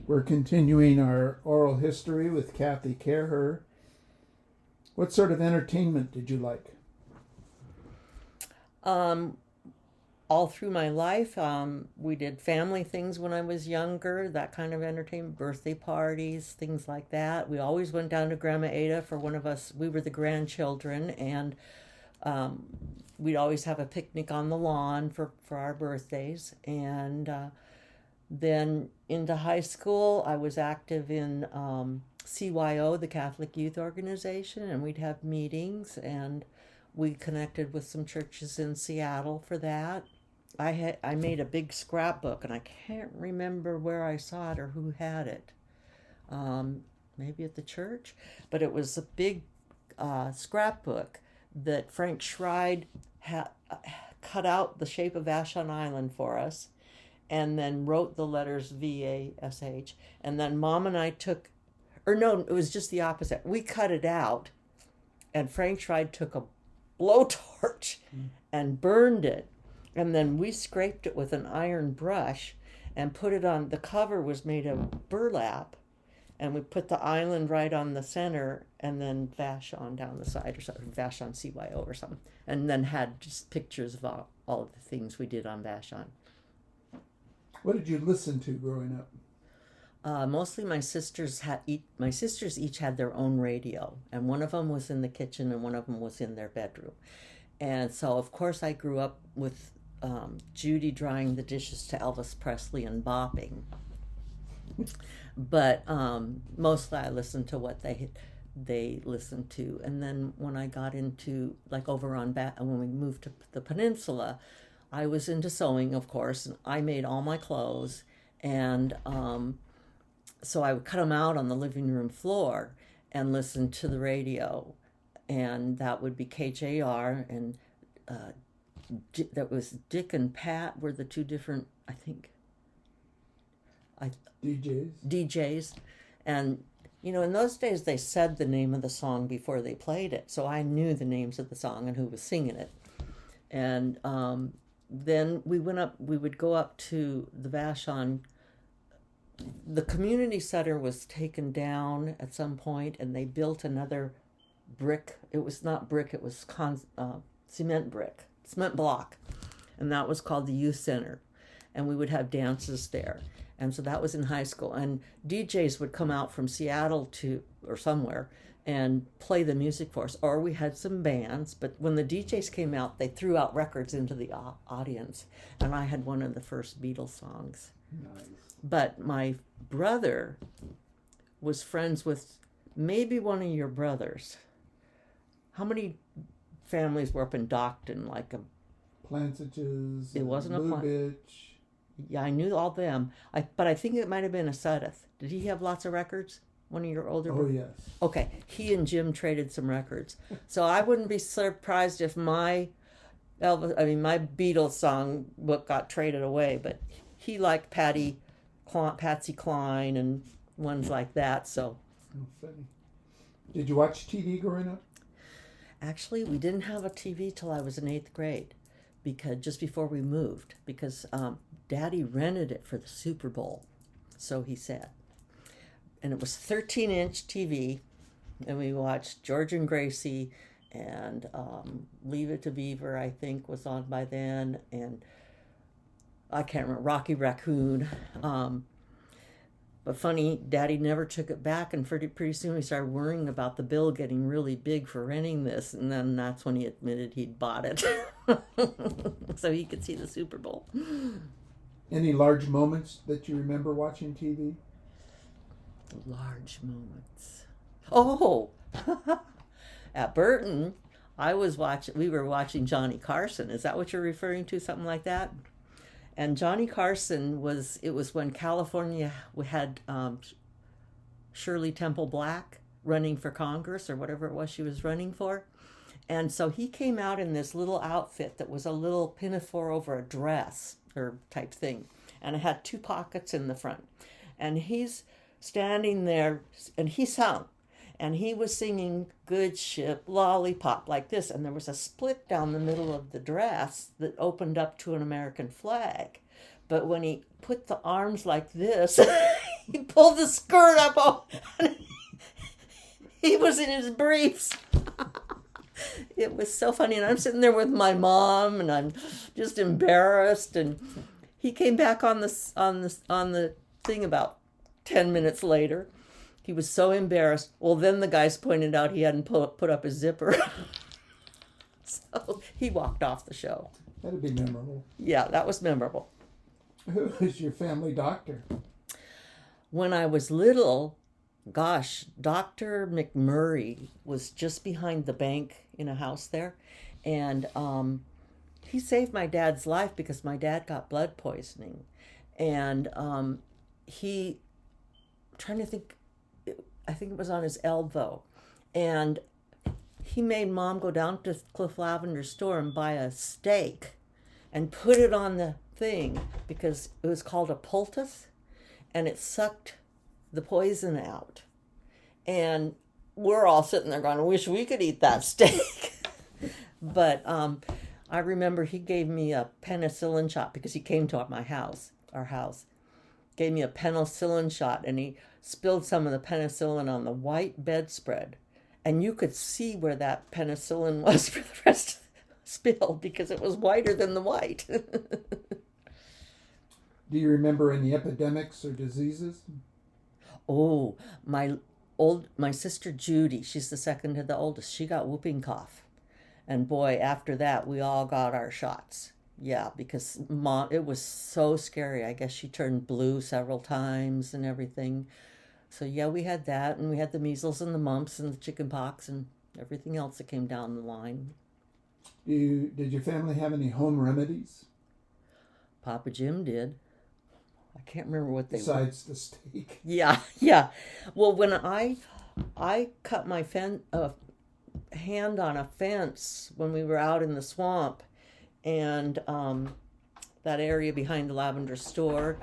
We're continuing our oral history with Kathy Caraher. What sort of entertainment did you like? All through my life, we did family things when I was younger, that kind of entertainment, birthday parties, things like that. We always went down to Grandma Ada for one of us. We were the grandchildren, and um, we'd always have a picnic on the lawn for our birthdays. And then into high school, I was active in CYO, the Catholic Youth Organization, and we'd have meetings, and we connected with some churches in Seattle for that. I made a big scrapbook, and I can't remember where I saw it or who had it. Maybe at the church, but it was a big scrapbook that Frank Schride had cut out the shape of Vashon Island for us, and then wrote the letters VASH. And then Mom and I took, or no, it was just the opposite. We cut it out, and Frank Schride took a blowtorch and burned it. And then we scraped it with an iron brush and put it on. The cover was made of burlap, and we put the island right on the center, and then Vashon down the side, or something, Vashon CYO or something, and then had just pictures of all of the things we did on Vashon. What did you listen to growing up? Mostly my sisters each had their own radio, and one of them was in the kitchen, and one of them was in their bedroom. And so, of course, I grew up with Judy drying the dishes to Elvis Presley and bopping. But mostly I listened to what they listened to. And then when I got into, like, over on when we moved to the peninsula, I was into sewing, of course, and I made all my clothes. And so I would cut them out on the living room floor and listen to the radio. And that would be KJR, and that was Dick and Pat were the two different, I think, DJs. And, in those days they said the name of the song before they played it. So I knew the names of the song and who was singing it. And then we would go up to the Vashon. The community center was taken down at some point, and they built another brick. It was not brick, it was cement block. And that was called the youth center. And we would have dances there. And so that was in high school. And DJs would come out from Seattle or somewhere and play the music for us. Or we had some bands, but when the DJs came out, they threw out records into the audience. And I had one of the first Beatles songs. Nice. But my brother was friends with maybe one of your brothers. How many families were up in Docton? Like Plantages. It wasn't Blue a Bitch. Yeah, I knew all them. But I think it might have been a Sudeth. Did he have lots of records? One of your older brothers? Oh, yes. Okay, he and Jim traded some records. So I wouldn't be surprised if my Beatles song book got traded away. But he liked Patsy Cline and ones like that. So. Oh, funny. Did you watch TV growing up? Actually, we didn't have a TV till I was in 8th grade, because just before we moved, because Daddy rented it for the Super Bowl, so he said. And it was 13-inch TV, and we watched George and Gracie, and Leave It to Beaver, I think, was on by then, and I can't remember, Rocky Raccoon. But funny, Daddy never took it back, and pretty soon we started worrying about the bill getting really big for renting this, and then that's when he admitted he'd bought it, so he could see the Super Bowl. Any large moments that you remember watching TV? Large moments. Oh, at Burton, we were watching Johnny Carson. Is that what you're referring to? Something like that? And Johnny Carson it was when California had Shirley Temple Black running for Congress, or whatever it was she was running for. And so he came out in this little outfit that was a little pinafore over a dress or type thing. And it had 2 pockets in the front. And he's standing there, and he sung. and he was singing Good Ship Lollipop like this, and there was a split down the middle of the dress that opened up to an American flag. But when he put the arms like this, he pulled the skirt up. Oh, he was in his briefs. It was so funny, and I'm sitting there with my mom, and I'm just embarrassed. And he came back on the thing about 10 minutes later. He was so embarrassed. Well, then the guys pointed out he hadn't put up his zipper. So he walked off the show. That'd be memorable. Yeah, that was memorable. Who was your family doctor? When I was little, gosh, Dr. McMurray was just behind the bank in a house there. And he saved my dad's life because my dad got blood poisoning. And trying to think, I think it was on his elbow. And he made Mom go down to Cliff Lavender's store and buy a steak and put it on the thing because it was called a poultice, and it sucked the poison out. And we're all sitting there going, I wish we could eat that steak. But I remember he gave me a penicillin shot because he came to our house, gave me a penicillin shot, and he spilled some of the penicillin on the white bedspread. And you could see where that penicillin was for the rest of the spill because it was whiter than the white. Do you remember any epidemics or diseases? Oh, my sister Judy, she's the second to the oldest, she got whooping cough. And boy, after that, we all got our shots. Yeah, because Mom, it was so scary. I guess she turned blue several times and everything. So yeah, we had that, and we had the measles and the mumps and the chicken pox and everything else that came down the line. Did your family have any home remedies? Papa Jim did. I can't remember what they were. Besides the steak. Yeah. Well, when I cut my hand on a fence when we were out in the swamp, and that area behind the Lavender store,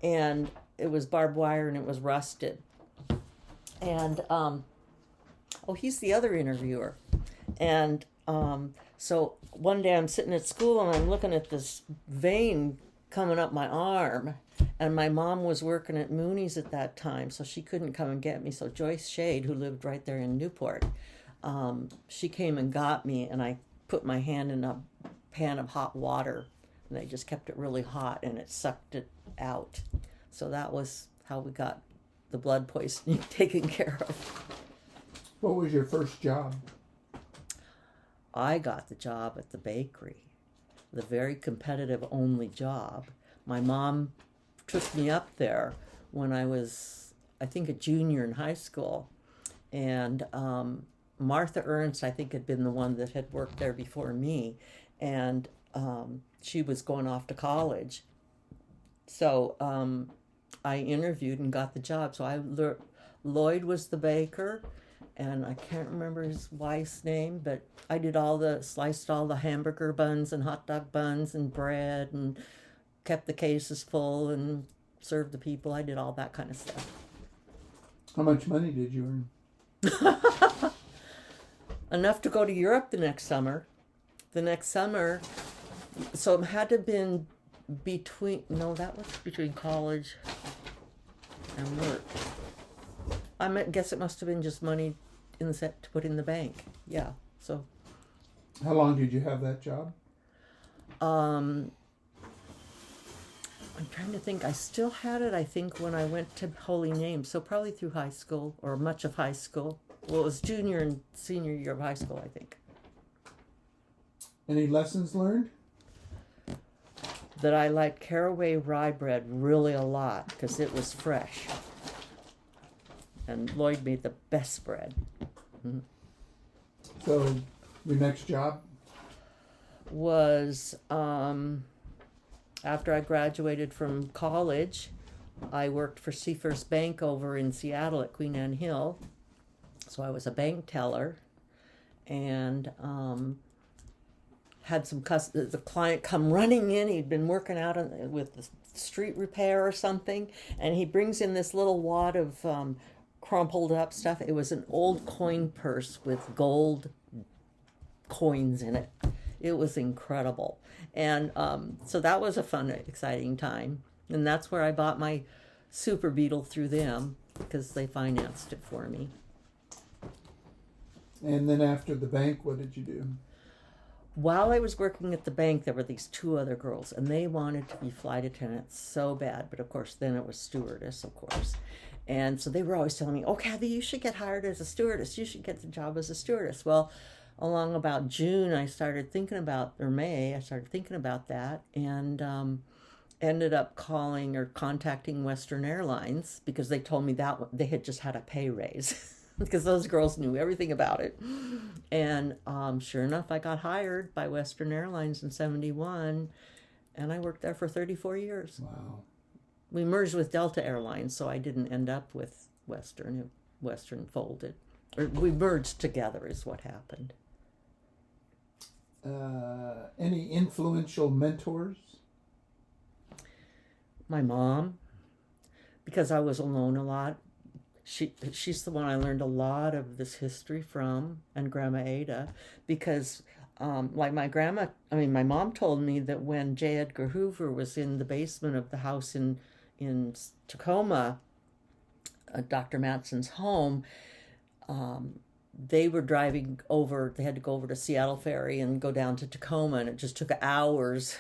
and it was barbed wire and it was rusted. And he's the other interviewer. And so one day I'm sitting at school and I'm looking at this vein coming up my arm, and my mom was working at Mooney's at that time, so she couldn't come and get me. So Joyce Shade, who lived right there in Newport, she came and got me, and I put my hand in a pan of hot water, and they just kept it really hot, and it sucked it out. So that was how we got the blood poisoning taken care of. What was your first job? I got the job at the bakery, the very competitive only job. My mom took me up there when I was, I think, a junior in high school. And Martha Ernst, I think, had been the one that had worked there before me. And she was going off to college. So I interviewed and got the job. So Lloyd was the baker, and I can't remember his wife's name, but I did sliced all the hamburger buns and hot dog buns and bread and kept the cases full and served the people. I did all that kind of stuff. How much money did you earn? Enough to go to Europe the next summer. So it had to have been that was between college and work. I guess it must have been just money in the set to put in the bank. Yeah, so. How long did you have that job? I'm trying to think. I still had it, I think, when I went to Holy Name. So probably through high school, or much of high school. Well, it was junior and senior year of high school, I think. Any lessons learned? That I liked caraway rye bread really a lot because it was fresh. And Lloyd made the best bread. Mm-hmm. So, your next job? Was after I graduated from college, I worked for Seafirst Bank over in Seattle at Queen Anne Hill. So I was a bank teller, and had the client come running in. He'd been working out with the street repair or something, and he brings in this little wad of crumpled up stuff. It was an old coin purse with gold coins in it. It was incredible. And so that was a fun, exciting time. And that's where I bought my Super Beetle through them because they financed it for me. And then after the bank, what did you do? While I was working at the bank, there were these two other girls, and they wanted to be flight attendants so bad. But of course, then it was stewardess, of course. And so they were always telling me, "Oh, Kathy, you should get hired as a stewardess. You should get the job as a stewardess." Well, along about June, I started thinking about, or May, I started thinking about that, and ended up calling or contacting Western Airlines because they told me that they had just had a pay raise. Because those girls knew everything about it. And sure enough, I got hired by Western Airlines in 71, and I worked there for 34 years. Wow. We merged with Delta Airlines, so I didn't end up with Western. Western folded. Or we merged together is what happened. Any influential mentors? My mom, because I was alone a lot. She's the one I learned a lot of this history from, and Grandma Ada, because like my mom told me that when J. Edgar Hoover was in the basement of the house in Tacoma, Dr. Mattson's home, they were driving over, they had to go over to Seattle Ferry and go down to Tacoma, and it just took hours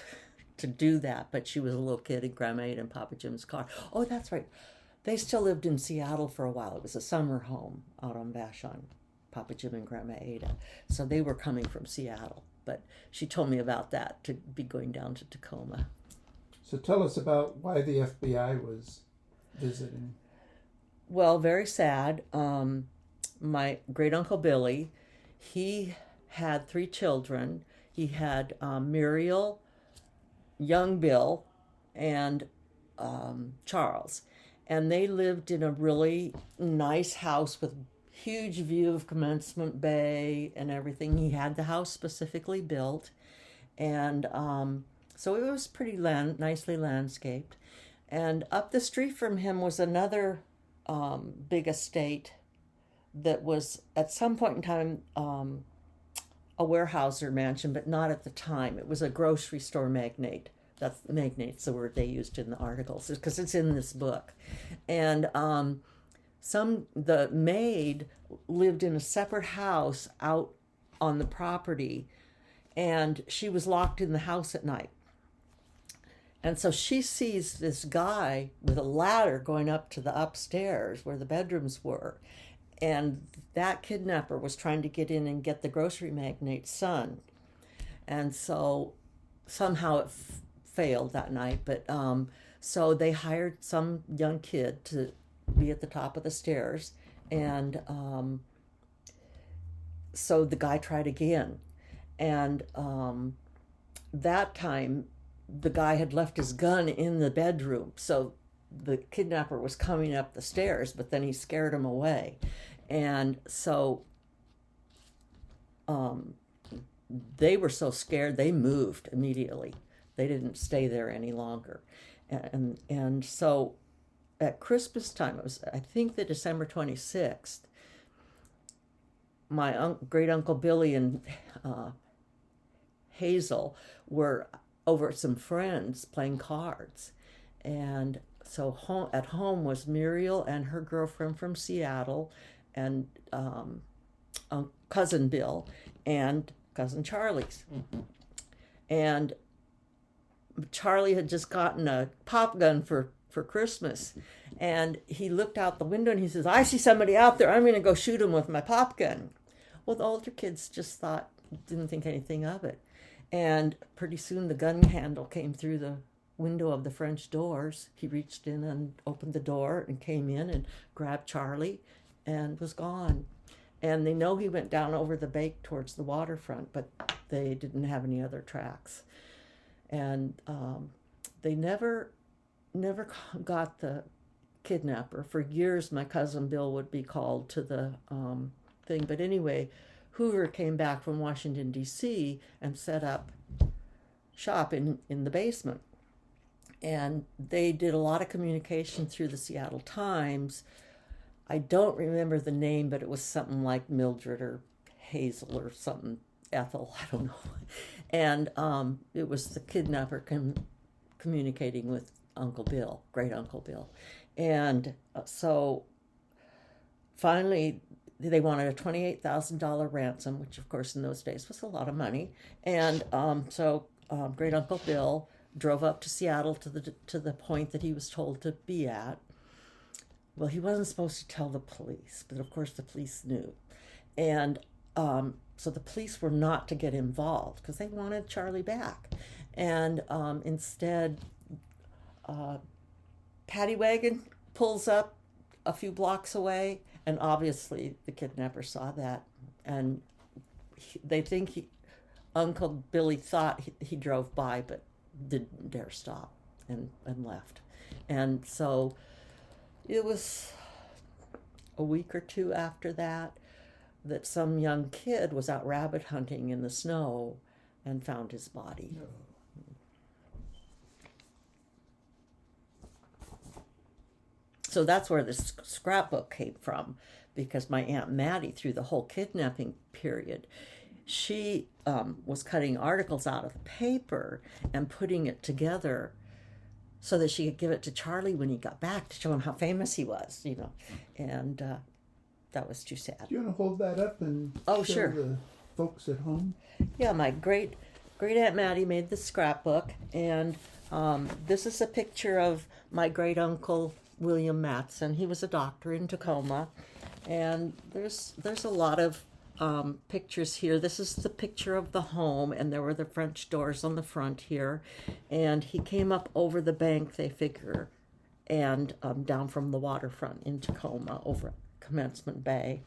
to do that, but she was a little kid in Grandma Ada and Papa Jim's car. Oh, that's right. They still lived in Seattle for a while. It was a summer home out on Vashon, Papa Jim and Grandma Ada. So they were coming from Seattle. But she told me about that, to be going down to Tacoma. So tell us about why the FBI was visiting. Well, very sad. My great-uncle Billy, he had 3 children. He had Muriel, young Bill, and Charles. And they lived in a really nice house with huge view of Commencement Bay and everything. He had the house specifically built. And so it was pretty nicely landscaped. And up the street from him was another big estate that was at some point in time a warehouse or mansion, but not at the time. It was a grocery store magnate. Magnate's the word they used in the articles, because it's in this book. And the maid lived in a separate house out on the property, and she was locked in the house at night. And so she sees this guy with a ladder going up to the upstairs where the bedrooms were. And that kidnapper was trying to get in and get the grocery magnate's son. And so somehow it failed that night, but so they hired some young kid to be at the top of the stairs, and so the guy tried again, and that time the guy had left his gun in the bedroom, so the kidnapper was coming up the stairs, but then he scared him away, and so they were so scared they moved immediately. They didn't stay there any longer. And so at Christmas time, it was, I think, the December 26th, my great-uncle Billy and Hazel were over at some friends playing cards. And so at home was Muriel and her girlfriend from Seattle, and cousin Bill and cousin Charlie's. Mm-hmm. And Charlie had just gotten a pop gun for Christmas, and he looked out the window and he says, "I see somebody out there. I'm going to go shoot him with my pop gun." Well, the older kids just didn't think anything of it. And pretty soon the gun handle came through the window of the French doors. He reached in and opened the door and came in and grabbed Charlie and was gone. And they know he went down over the bay towards the waterfront, but they didn't have any other tracks. And they never got the kidnapper. For years, my cousin Bill would be called to the thing. But anyway, Hoover came back from Washington, D.C. and set up shop in the basement. And they did a lot of communication through the Seattle Times. I don't remember the name, but it was something like Mildred or Hazel or something, Ethel, I don't know. And it was the kidnapper communicating with Uncle Bill, great Uncle Bill. And so finally, they wanted a $28,000 ransom, which of course in those days was a lot of money. And so great Uncle Bill drove up to Seattle to the point that he was told to be at. Well, he wasn't supposed to tell the police, but of course the police knew. And so the police were not to get involved because they wanted Charlie back. And instead, Paddy Wagon pulls up a few blocks away, and obviously the kidnapper saw that. And they think Uncle Billy thought he drove by, but didn't dare stop and left. And so it was a week or two after that some young kid was out rabbit hunting in the snow and found his body. No. So that's where this scrapbook came from, because my Aunt Mattie, through the whole kidnapping period, she was cutting articles out of the paper and putting it together so that she could give it to Charlie when he got back to show him how famous he was, and that was too sad. Do you want to hold that up and show sure. the folks at home? Yeah, my great Aunt Mattie made the scrapbook, and this is a picture of my great uncle William Mattson. He was a doctor in Tacoma, and there's a lot of pictures here. This is the picture of the home, and there were the French doors on the front here, and he came up over the bank, they figure, and down from the waterfront in Tacoma over at Commencement Bay.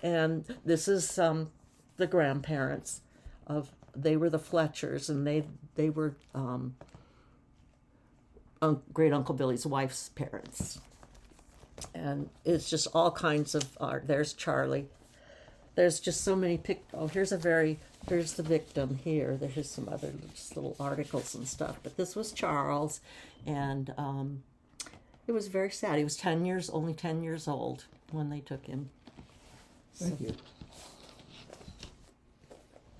And this is the grandparents they were the Fletchers, and they were great Uncle Billy's wife's parents. And it's just all kinds of art. There's Charlie. There's just so many here's the victim here. There's some other just little articles and stuff. But this was Charles, and it was very sad. He was only 10 years old when they took him. Thank you.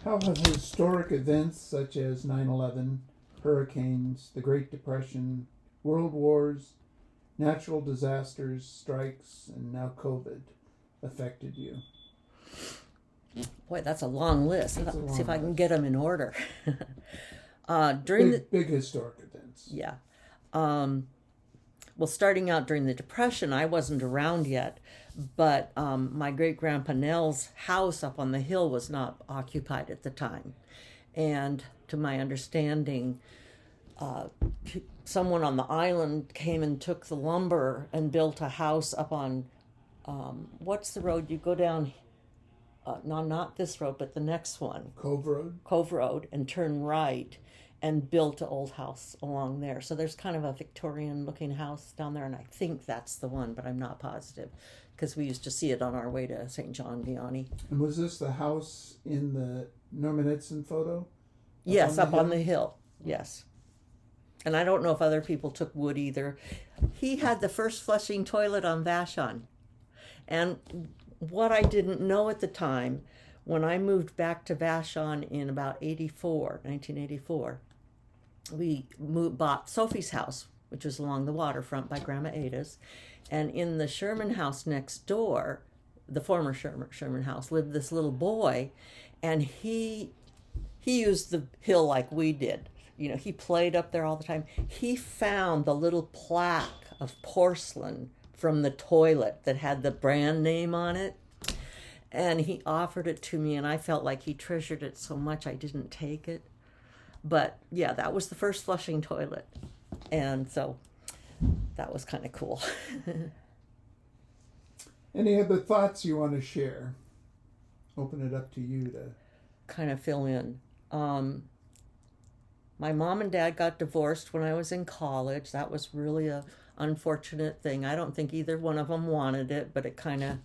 How have historic events such as 9/11, hurricanes, the Great Depression, world wars, natural disasters, strikes, and now COVID affected you? Boy, that's a long list. See if I can get them in order. Big historic events. Yeah. Well, starting out during the Depression, I wasn't around yet, but my great-grandpa Nell's house up on the hill was not occupied at the time. And to my understanding, someone on the island came and took the lumber and built a house up on, what's the road you go down? No, not this road, but the next one. Cove Road, and turn right, and built an old house along there. So there's kind of a Victorian-looking house down there, and I think that's the one, but I'm not positive, because we used to see it on our way to St. John Vianney. And was this the house in the Norman Edson photo? Yes, up on the hill. Yes. And I don't know if other people took wood either. He had the first flushing toilet on Vashon. And what I didn't know at the time, when I moved back to Vashon in about 1984, we bought Sophie's house, which was along the waterfront by Grandma Ada's. And in the Sherman house next door, the former Sherman house, lived this little boy, and he used the hill like we did. He played up there all the time. He found the little plaque of porcelain from the toilet that had the brand name on it, and he offered it to me, and I felt like he treasured it so much I didn't take it. But yeah, that was the first flushing toilet, and so that was kind of cool. Any other thoughts you want to share? Open it up to you to kind of fill in. My mom and dad got divorced when I was in college. That was really a unfortunate thing. I don't think either one of them wanted it, but it kind of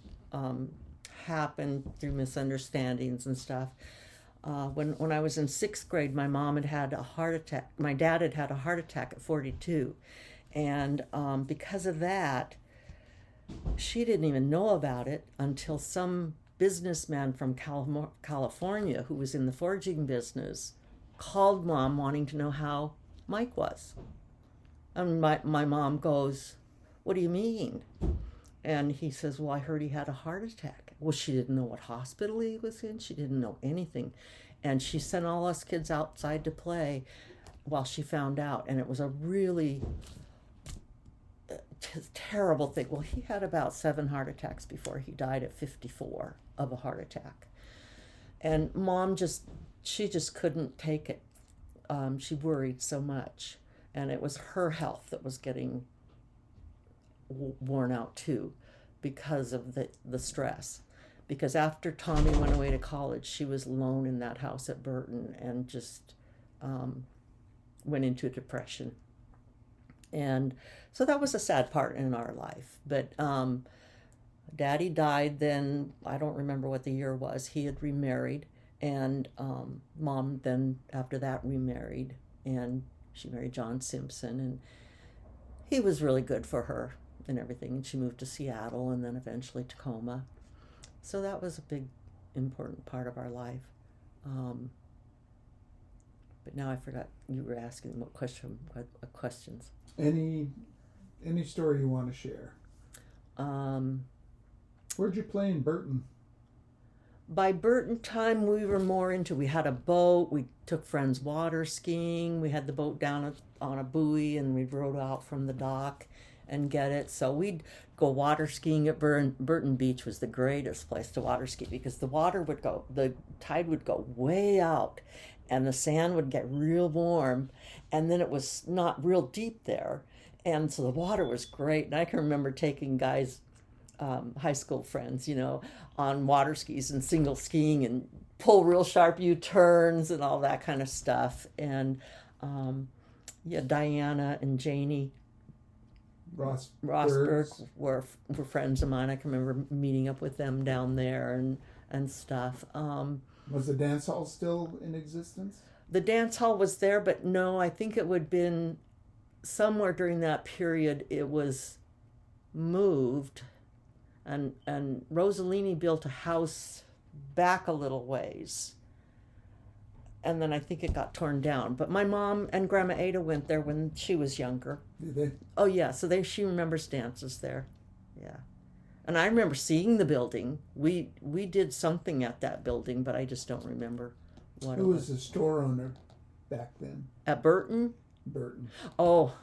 happened through misunderstandings and stuff. When I was in 6th grade, my mom had a heart attack. My dad had had a heart attack at 42. And because of that, she didn't even know about it until some businessman from California who was in the forging business called Mom wanting to know how Mike was. And my mom goes, "What do you mean?" And he says, "Well, I heard he had a heart attack." Well, she didn't know what hospital he was in. She didn't know anything. And she sent all us kids outside to play while she found out. And it was a really terrible thing. Well, he had about 7 heart attacks before he died at 54 of a heart attack. And Mom she just couldn't take it. She worried so much. And it was her health that was getting worn out too because of the stress. Because after Tommy went away to college, she was alone in that house at Burton and just went into a depression. And so that was a sad part in our life. But Daddy died then. I don't remember what the year was. He had remarried. And Mom then, after that, remarried. And she married John Simpson. And he was really good for her and everything. And she moved to Seattle and then eventually Tacoma. So that was a big, important part of our life. But now I forgot you were asking what questions. Any story you want to share? Where'd you play in Burton? By Burton time, we were more into, we had a boat, we took friends water skiing, we had the boat down on a buoy and we rode out from the dock and get it. So we'd go water skiing at Burton Beach was the greatest place to water ski because the tide would go way out and the sand would get real warm and then it was not real deep there. And so the water was great. And I can remember taking guys, high school friends, on water skis and single skiing and pull real sharp U-turns and all that kind of stuff. And Diana and Janie Rosberg were friends of mine. I can remember meeting up with them down there and stuff. Was the dance hall still in existence? The dance hall was there, but no, I think it would have been somewhere during that period it was moved and Rossellini built a house back a little ways. And then I think it got torn down. But my mom and Grandma Ada went there when she was younger. Did they? Oh, yeah. So she remembers dances there. Yeah. And I remember seeing the building. We did something at that building, but I just don't remember what it was. Who was the store owner back then? At Burton? Burton. Oh,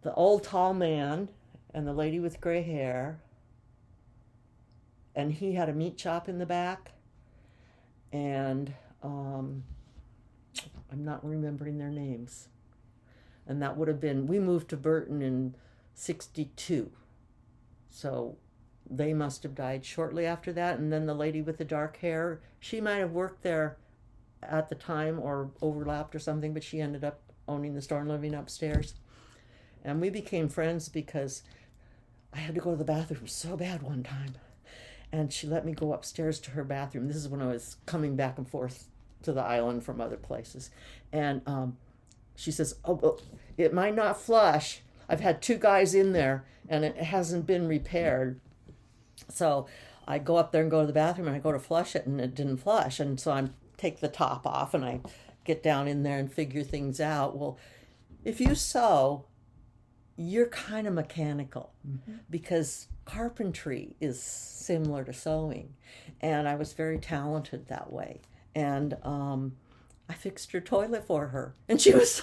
the old tall man and the lady with gray hair. And he had a meat shop in the back. And I'm not remembering their names. And that would have been, we moved to Burton in 1962. So they must have died shortly after that. And then the lady with the dark hair, she might have worked there at the time or overlapped or something, but she ended up owning the store and living upstairs. And we became friends because I had to go to the bathroom so bad one time. And she let me go upstairs to her bathroom. This is when I was coming back and forth to the island from other places. And she says, "Oh, it might not flush. I've had 2 guys in there and it hasn't been repaired." So I go up there and go to the bathroom and I go to flush it and it didn't flush. And so I take the top off and I get down in there and figure things out. Well, if you sew, you're kind of mechanical because carpentry is similar to sewing. And I was very talented that way. And I fixed her toilet for her. And she was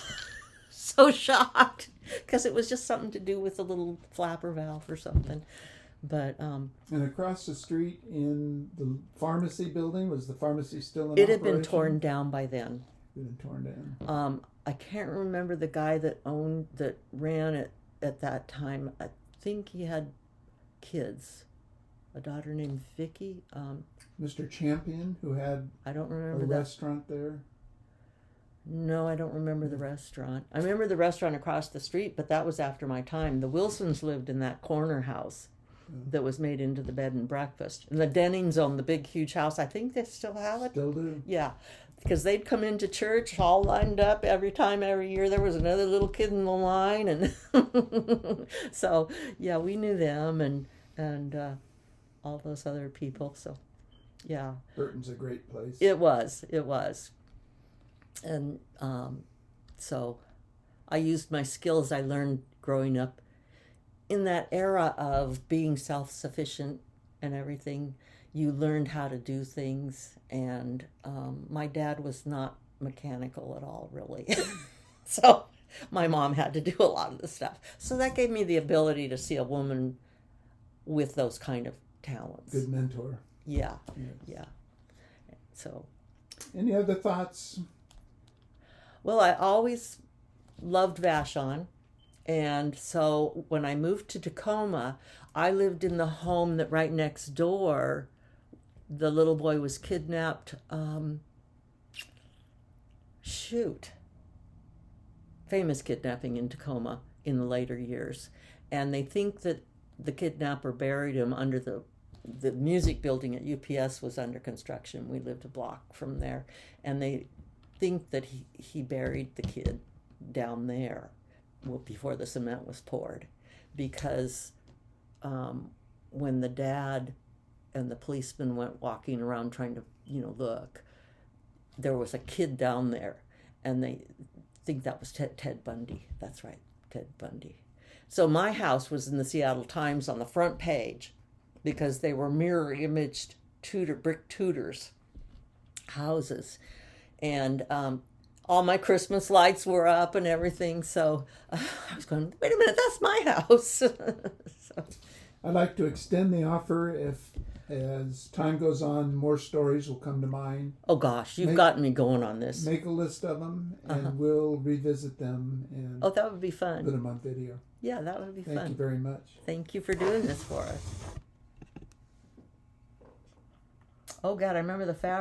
so shocked because it was just something to do with a little flapper valve or something. But and across the street in the pharmacy building, was the pharmacy still in it operation? had been torn down by then. It had been torn down. I can't remember the guy that ran it at that time. I think he had kids, a daughter named Vicky. Mr. Champion, who had I don't remember a that restaurant there. No, I don't remember the restaurant. I remember the restaurant across the street, but that was after my time. The Wilsons lived in that corner house. that was made into the bed and breakfast. And the Dennings owned the big, huge house. I think they still have it. Still do. Yeah, because they'd come into church all lined up every year there was another little kid in the line, and so yeah, we knew them and all those other people. So yeah, Burton's a great place. it was, and so I used my skills I learned growing up in that era of being self-sufficient and everything. You learned how to do things, and my dad was not mechanical at all, really. So my mom had to do a lot of the stuff. So that gave me the ability to see a woman with those kind of talents. Good mentor. Yeah, Yes. yeah. So, Any other thoughts? well, I always loved Vashon. And so when I moved to Tacoma, I lived in the home that right next door, the little boy was kidnapped. Famous kidnapping in Tacoma in the later years. And they think that the kidnapper buried him under the music building at UPS was under construction. We lived a block from there. And they think that he buried the kid down there before the cement was poured, because when the dad and the policeman went walking around trying to look, there was a kid down there, and they think that was Ted Bundy. That's right, Ted Bundy. So my house was in the Seattle Times on the front page because they were mirror imaged brick Tudors houses, and all my Christmas lights were up and everything. So I was going, wait a minute, that's my house. So. I'd like to extend the offer. If, as time goes on, more stories will come to mind. Oh gosh, you've gotten me going on this. Make a list of them, and we'll revisit them and that would be fun. put them on video. Yeah, that would be fun. Thank you very much. Thank you for doing this for us. Oh God, I remember the fabric.